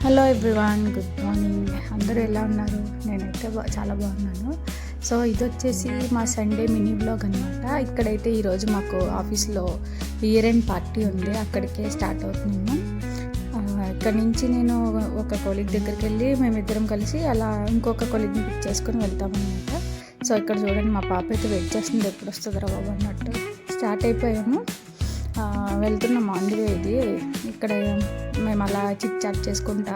Hello everyone, good morning. అందరూ ఎలా ఉన్నారు? నేనైతే చాలా బాగున్నాను. సో ఇది వచ్చేసి మా సండే మినీ బ్లాగ్ అనమాట. ఇక్కడైతే ఈరోజు మాకు ఆఫీస్లో ఇయర్ ఎండ్ పార్టీ ఉంది, అక్కడికే స్టార్ట్ అవుతున్నాము. ఇక్కడ నుంచి నేను ఒక కొలీగ్ దగ్గరికి వెళ్ళి మేమిద్దరం కలిసి అలా ఇంకొక కొలీగ్ని పిక్ చేసుకొని వెళ్తామన్నమాట. సో ఇక్కడ చూడండి, మా పాప అయితే వెయిట్ చేస్తుంది, ఎప్పుడు వస్తుందిరా బాబు అన్నట్టు. స్టార్ట్ అయిపోయాము, వెళ్తున్నాము. అందుకే ఇది ఇక్కడ మేము అలా చిట్ చాట్ చేసుకుంటా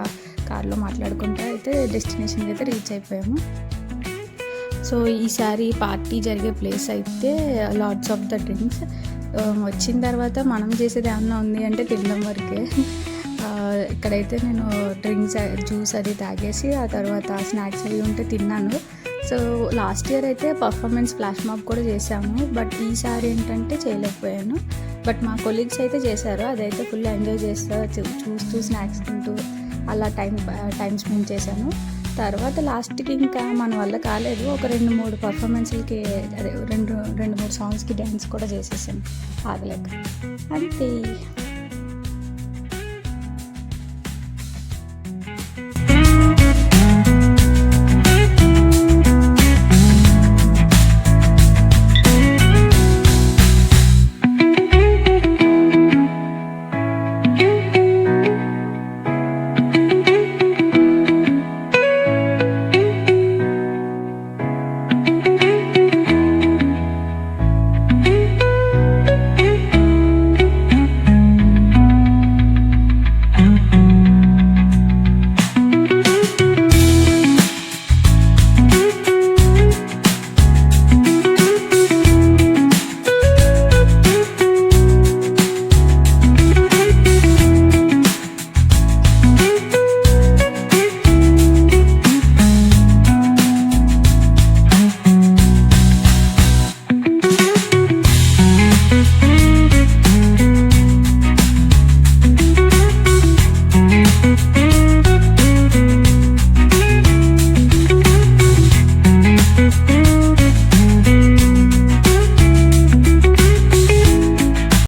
కార్లో మాట్లాడుకుంటా అయితే డెస్టినేషన్కి అయితే రీచ్ అయిపోయాము. సో ఈసారి పార్టీ జరిగే ప్లేస్ అయితే లార్డ్స్ ఆఫ్ ద డ్రింక్స్. వచ్చిన తర్వాత మనం చేసేది ఏమన్నా ఉంది అంటే తినడం వరకే. ఇక్కడైతే నేను డ్రింక్స్ జ్యూస్ అది తాగేసి ఆ తర్వాత స్నాక్స్ అవి ఉంటే తిన్నాను. సో లాస్ట్ ఇయర్ అయితే పర్ఫార్మెన్స్ ఫ్లాష్ మాబ్ కూడా చేసాము, బట్ ఈసారి ఏంటంటే చేయలేకపోయాను. బట్ మా కొలీగ్స్ అయితే చేశారు, అదైతే ఫుల్ ఎంజాయ్ చేస్తూ చూస్తూ స్నాక్స్ తింటూ అలా టైం స్పెండ్ చేశాను. తర్వాత లాస్ట్కి ఇంకా మన వల్ల కాలేదు, ఒక 2-3 పర్ఫార్మెన్స్లకి అదే 2-3 సాంగ్స్కి డ్యాన్స్ కూడా చేసేసాను ఆగలేక. అంతే.